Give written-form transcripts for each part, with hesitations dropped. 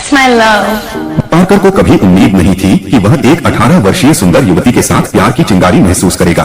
That's my love. Parker को कभी उम्मीद नहीं थी कि वह एक 18 वर्षीय सुंदर युवती के साथ प्यार की चिंगारी महसूस करेगा।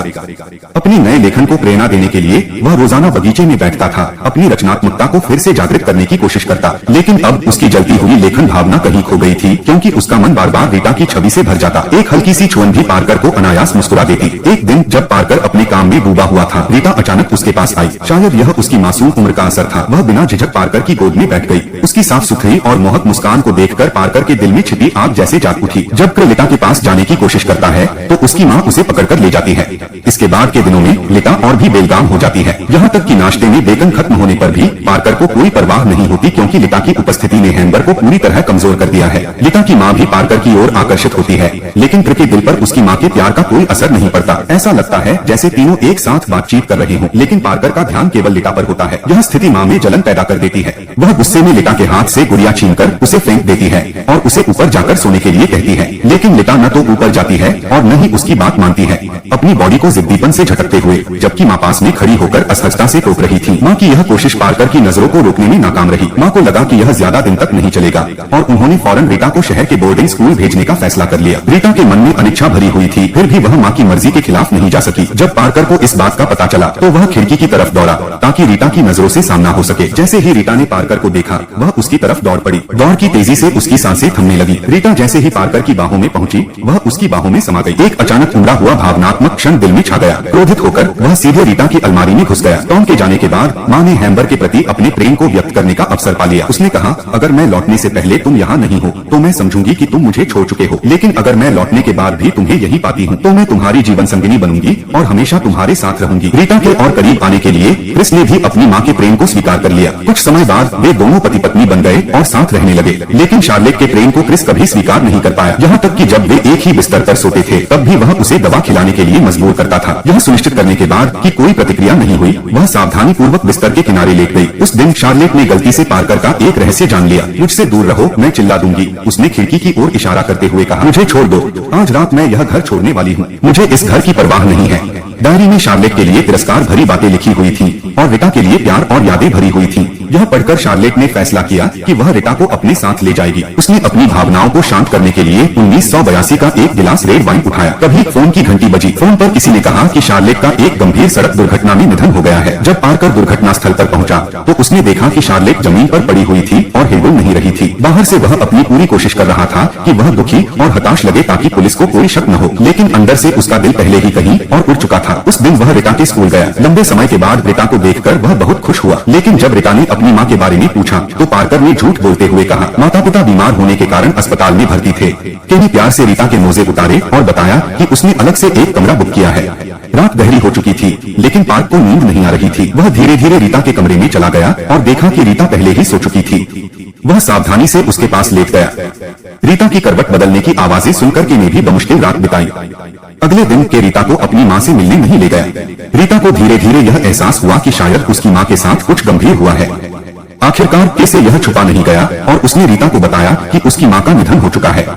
अपनी नए लेखन को प्रेरणा देने के लिए वह रोजाना बगीचे में बैठता था, अपनी रचनात्मकता को फिर से जागृत करने की कोशिश करता। लेकिन अब उसकी जलती हुई लेखन भावना कहीं खो गई थी, क्योंकि उसका मन बार बार रीता की छवि से भर जाता। एक हल्की सी छुअन भी पार्कर को अनायास मुस्कुरा देती। एक दिन जब पार्कर अपने काम में डूबा हुआ था, रीता अचानक उसके पास आई। शायद यह उसकी मासूम उम्र का असर था। वह बिना झिझक पार्कर की गोद में बैठ गई। उसकी साफ सुथरी और मोहक मुस्कान को देखकर पार्कर के दिल में छिपी आग जैसे जाग उठी। जब रीता के पास जाने की कोशिश करता है तो उसकी माँ उसे पकड़कर ले जाती है। इसके बाद के दिनों में रीता और भी बेलगाम हो जाती है, यहाँ तक कि नाश्ते में बेकन खत्म होने पर भी पार्कर को कोई परवाह नहीं होती, क्योंकि रीता की उपस्थिति ने हैम्बर को पूरी तरह कमजोर कर दिया है। रीता की माँ भी पार्कर की ओर आकर्षित होती है, लेकिन के दिल पर उसकी माँ के प्यार का कोई असर नहीं पड़ता। ऐसा लगता है जैसे तीनों एक साथ बातचीत कर रहे हों, लेकिन पार्कर का ध्यान केवल रीता पर होता है। यह स्थिति माँ में जलन पैदा कर देती है। वह गुस्से में रीता के हाथ से गुड़िया छीनकर उसे फेंक देती है और उसे ऊपर जाकर सोने के लिए कहती है। लेकिन रीता न तो ऊपर जाती है और न ही उसकी बात मानती है, अपनी बॉडी को जिद्दीपन से झटकते हुए, जबकि माँ पास में खड़ी होकर असहजता से टोक रही थी। माँ की यह कोशिश पार्कर की नजरों को रोकने में नाकाम रही। माँ को लगा कि यह ज्यादा दिन तक नहीं चलेगा और उन्होंने फौरन रीता को शहर के बोर्डिंग स्कूल भेजने का फैसला कर लिया। रीता के मन में अनिच्छा भरी हुई थी, फिर भी वह माँ की मर्जी के खिलाफ नहीं जा सकी। जब पार्कर को इस बात का पता चला तो वह खिड़की की तरफ दौड़ा ताकि रीता की नजरों से सामना हो सके। जैसे ही रीता ने पार्कर को देखा, वह उसकी तरफ दौड़ पड़ी। दौड़ की तेजी से उसकी सांसें थमने लगी। रीता जैसे ही पार्कर की बाहों में पहुंची, वह उसकी बाहों में समा गई। एक अचानक उमड़ा हुआ भावनात्मक क्षण दिल में छा गया। क्रोधित होकर वह सीधे रीता की अलमारी में घुस गया। टॉम के जाने के बाद माँ ने हैम्बर के प्रति अपने प्रेम को व्यक्त करने का अवसर पा लिया। उसने कहा, अगर मैं लौटने से पहले तुम यहाँ नहीं हो तो मैं समझूंगी कि तुम मुझे छोड़ चुके हो, लेकिन अगर मैं लौटने के बाद भी तुम्हें यही पाती हूँ तो मैं तुम्हारी जीवन संगिनी बनूंगी और हमेशा तुम्हारे साथ रहूंगी। रीता के और करीब आने के लिए क्रिस ने भी अपनी माँ के प्रेम को स्वीकार कर लिया। कुछ समय बाद वे दोनों पति पत्नी बन गए और साथ रहने लगे, लेकिन शार्लेट के प्रेम को क्रिस कभी स्वीकार नहीं कर पाया। यहाँ तक कि जब वे एक ही बिस्तर पर सोते थे तब भी वह उसे दवा खिलाने के लिए मजबूर करता था। यह सुनिश्चित करने के बाद कि कोई प्रतिक्रिया नहीं हुई, वह सावधानी पूर्वक बिस्तर के किनारे लेट गई। उस दिन शार्लेट ने गलती से पार्कर का एक रहस्य जान लिया। मुझसे दूर रहो, मैं चिल्ला दूंगी, उसने खिड़की की ओर इशारा करते हुए कहा। मुझे छोड़ दो, आज रात मैं यह घर छोड़ने वाली हूँ, मुझे इस घर की परवाह नहीं है। डायरी में शार्लेट के लिए तिरस्कार भरी बातें लिखी हुई थी और रीता के लिए प्यार और यादें भरी हुई थी। यह पढ़कर शार्लेट ने फैसला किया कि वह रीता को अपने साथ ले जाएगी। उसने अपनी भावनाओं को शांत करने के लिए 1982 का एक गिलास रेड वाइन उठाया। तभी फोन की घंटी बजी। फोन पर किसी ने कहा कि शार्लेट का एक गंभीर सड़क दुर्घटना में निधन हो गया है। जब पार्कर दुर्घटना स्थल पर पहुंचा तो उसने देखा कि शार्लेट जमीन पर पड़ी हुई थी और हिलडुल नहीं रही थी। बाहर से वह अपनी पूरी कोशिश कर रहा था कि वह दुखी और हताश लगे ताकि पुलिस को कोई शक न हो, लेकिन अंदर से उसका दिल पहले ही कहीं और उड़ चुका था। उस दिन वह रीता के स्कूल गया। लंबे समय के बाद रीता को देखकर वह बहुत खुश हुआ, लेकिन जब रीता ने अपनी माँ के बारे में पूछा तो पार्कर ने झूठ बोलते हुए कहा, माता पिता बीमार होने के कारण अस्पताल में भर्ती थे। केनी प्यार से रीता के मोजे उतारे और बताया कि उसने अलग से एक कमरा बुक किया है। रात गहरी हो चुकी थी, लेकिन पार्क को नींद नहीं आ रही थी। वह धीरे धीरे रीता के कमरे में चला गया और देखा कि रीता पहले ही सो चुकी थी। वह सावधानी से उसके पास लेट गया। रीता की करवट बदलने की आवाजें सुनकर केनी भी बमुश्किल रात बिताई। अगले दिन के रीता को अपनी माँ से मिलने नहीं ले गया। रीता को धीरे धीरे यह एहसास हुआ कि शायद उसकी माँ के साथ कुछ गंभीर हुआ है। आखिरकार कैसे यह छुपा नहीं गया और उसने रीता को बताया कि उसकी माँ का निधन हो चुका है।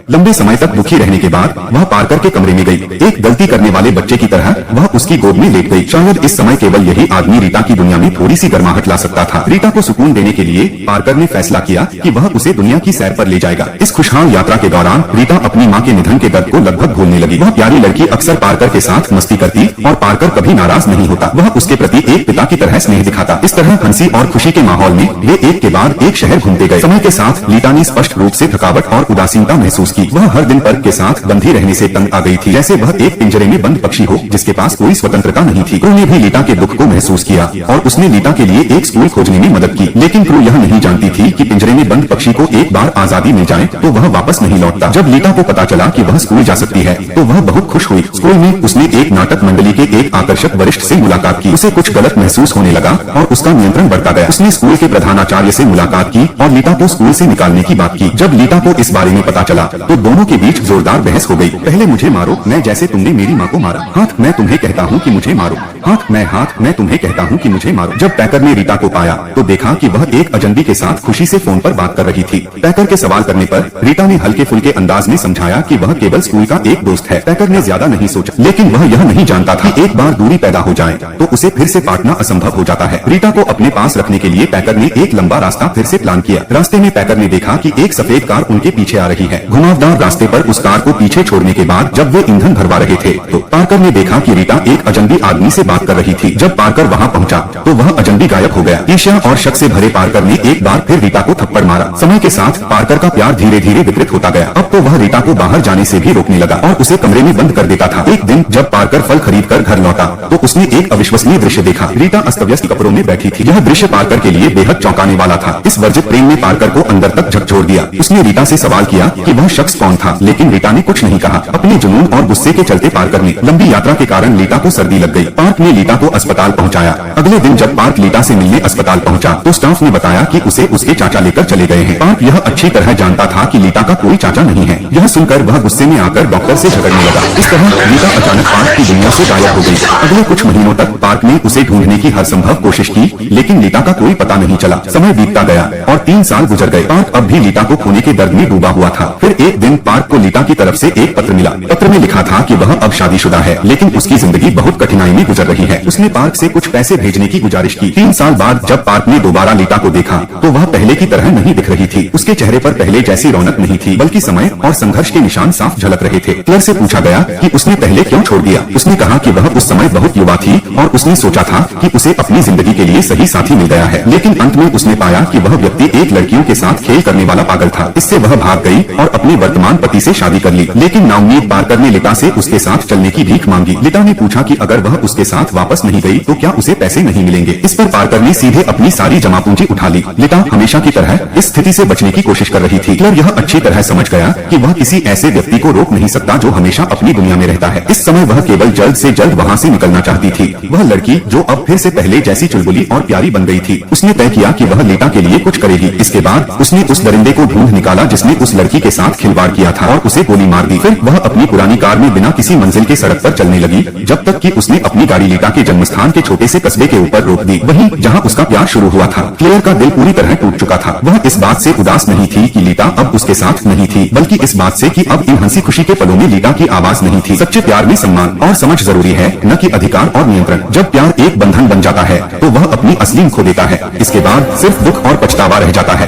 लंबे समय तक दुखी रहने के बाद वह पार्कर के कमरे में गई। एक गलती करने वाले बच्चे की तरह वह उसकी गोद में लेट गई। शायद इस समय केवल यही आदमी रीता की दुनिया में थोड़ी सी गर्माहट ला सकता था। रीता को सुकून देने के लिए पार्कर ने फैसला किया कि वह उसे दुनिया की सैर पर ले जाएगा। इस खुशहाल यात्रा के दौरान रीता अपनी माँ के निधन के दर्द को लगभग भूलने लगी। वह प्यारी लड़की अक्सर पार्कर के साथ मस्ती करती और पार्कर कभी नाराज नहीं होता। वह उसके प्रति एक पिता की तरह स्नेह दिखाता। इस तरह हंसी और खुशी के माहौल में वे एक के बाद एक शहर घूमते गए। समय के साथ रीता ने स्पष्ट रूप से थकावट और उदासीनता महसूस की। वह हर दिन के साथ बंधी रहने से तंग आ गई थी, जैसे वह एक पिंजरे में बंद पक्षी हो जिसके पास कोई स्वतंत्रता नहीं थी। क्रू ने भी रीता के दुख को महसूस किया और उसने रीता के लिए एक स्कूल खोजने में मदद की, लेकिन क्रू यह नहीं जानती थी कि पिंजरे में बंद पक्षी को एक बार आजादी मिल जाए तो वह वापस नहीं लौटता। जब रीता को पता चला कि वह स्कूल जा सकती है तो वह बहुत खुश हुई। स्कूल में उसने एक नाटक मंडली के एक आकर्षक वरिष्ठ से मुलाकात की। उसे कुछ गलत महसूस होने लगा और उसका नियंत्रण बढ़ता गया। उसने स्कूल के प्रधानाचार्य से मुलाकात की और रीता को स्कूल से निकालने की बात की। जब रीता को इस बारे में पता चला तो दोनों के बीच जोरदार बहस हो गई। पहले मुझे मारो, मैं जैसे तुमने मेरी माँ को मारा। हाथ मैं तुम्हें कहता हूँ कि मुझे मारो। हाथ मैं तुम्हें कहता हूँ कि मुझे मारो। जब पैकर ने रीटा को पाया तो देखा कि वह एक अजनबी के साथ खुशी से फोन पर बात कर रही थी। पैकर के सवाल करने पर रीटा ने हल्के फुल्के अंदाज में समझाया कि वह केवल स्कूल का एक दोस्त है। पैकर ने ज्यादा नहीं सोचा, लेकिन वह यह नहीं जानता था कि एक बार दूरी पैदा हो जाए तो उसे फिर से पाटना असंभव हो जाता है। रीटा को अपने पास रखने के लिए पैकर ने एक लंबा रास्ता फिर से प्लान किया। रास्ते में पैकर ने देखा कि एक सफेद कार उनके पीछे आ रही है। घुमावदार रास्ते पर उस कार को पीछे छोड़ने के बाद जब वे ईंधन भरवा रहे थे तो पार्कर ने देखा कि रीटा एक अजनबी आदमी से बात कर रही थी। जब पार्कर वहां पहुंचा तो वह अजनबी गायब हो गया। ईर्ष्या और शक से भरे पार्कर ने एक बार फिर रीटा को थप्पड़ मारा। समय के साथ पार्कर का प्यार धीरे धीरे विकृत होता गया। अब तो वह रीटा को बाहर जाने से भी रोकने लगा और उसे कमरे में बंद कर देता था। एक दिन जब पार्कर फल खरीदकर घर लौटा तो उसने एक अविश्वसनीय दृश्य देखा। रीटा अस्त व्यस्त कपड़ों में बैठी थी। यह दृश्य पार्कर के लिए बेहद चौंकाने वाला था। इस वर्जित प्रेम ने पार्कर को अंदर तक झकझोर दिया। उसने रीटा से सवाल किया कि वह शख्स कौन था, लेकिन रीटा ने कुछ नहीं कहा। अपने जुनून और गुस्से के चलते पार्कर ने लंबी यात्रा के कारण लीटा को सर्दी लग गई। पार्क ने लीटा को अस्पताल पहुंचाया। अगले दिन जब पार्क लीटा से मिलने अस्पताल पहुंचा तो स्टाफ ने बताया कि उसे उसके चाचा लेकर चले गए हैं। पार्क यह अच्छी तरह जानता था कि लीटा का कोई चाचा नहीं है। यह सुनकर वह गुस्से में आकर डॉक्टर से झगड़ने लगा। इस तरह लीटा अचानक पार्क की दुनिया से गायब हो गई। अगले कुछ महीनों तक पार्क ने उसे ढूंढने की हर संभव कोशिश की, लेकिन लीटा का कोई पता नहीं चला। समय बीतता गया और 3 साल गुजर गए। पार्क अब भी लीटा को खोने के दर्द में डूबा हुआ था। फिर एक दिन पार्क को लीटा की तरफ से एक पत्र मिला। पत्र में लिखा था कि वह अब शादीशुदा है, लेकिन उसकी जिंदगी बहुत कठिनाई में गुजर रही है। उसने पार्क से कुछ पैसे भेजने की गुजारिश की। 3 साल बाद जब पार्क ने दोबारा लीटा को देखा तो वह पहले की तरह नहीं दिख रही थी। उसके चेहरे पर पहले जैसी रौनक नहीं थी, बल्कि समय और संघर्ष के निशान साफ झलक रहे थे। क्लर से पूछा गया कि उसने पहले क्यों छोड़ दिया। उसने कहा कि वह उस समय बहुत युवा थी और उसने सोचा था कि उसे अपनी जिंदगी के लिए सही साथी मिल गया है, लेकिन अंत में उसने पाया कि वह व्यक्ति एक लड़कियों के साथ खेल करने वाला पागल था। इससे वह भाग गई और अपने वर्तमान पति से शादी कर ली। लेकिन नाउम्मीद पार्कर ने लीटा से उसके साथ चलने की भीख मांगी। लीटा ने पूछा कि अगर वह उसके साथ वापस नहीं गई तो क्या उसे पैसे नहीं मिलेंगे। इस पर पार्कर ने सीधे अपनी सारी जमा पूंजी उठा ली। लीटा हमेशा की तरह इस स्थिति से बचने की कोशिश कर रही थी। क्लर यह अच्छी तरह समझ गया कि वह किसी ऐसे व्यक्ति को रोक नहीं सकता जो हमेशा अपनी दुनिया में रहता है। इस समय वह केवल जल्द से जल्द वहाँ से निकलना चाहती थी। वह लड़की जो अब फिर से पहले जैसी चुलबुली और प्यारी बन गई थी। उसने तय किया कि वह लीटा के लिए कुछ करेगी। इसके बाद उसने उस दरिंदे को ढूंढ निकाला जिसने उस लड़की के साथ खिलवाड़ किया था और उसे गोली मार दी। फिर वह अपनी पुरानी कार में बिना किसी मंजिल के सड़क पर चलने लगी, जब तक कि उसने अपनी गाड़ी लीटा के जन्मस्थान के छोटे से कस्बे के ऊपर रोक दी, वहीं जहां उसका प्यार शुरू हुआ था। क्लेयर का दिल पूरी तरह टूट चुका था। वह इस बात से उदास नहीं थी कि लीटा अब उसके साथ नहीं थी, बल्कि इस बात से कि अब इन हंसी खुशी के पलों में लीटा की आवाज नहीं थी। सच्चे प्यार में सम्मान और समझ जरूरी है, न कि अधिकार और नियंत्रण। जब प्यार एक बंधन बन जाता है तो वह अपनी असली खो देता है। इसके बाद सिर्फ दुख और पछतावा रह जाता है।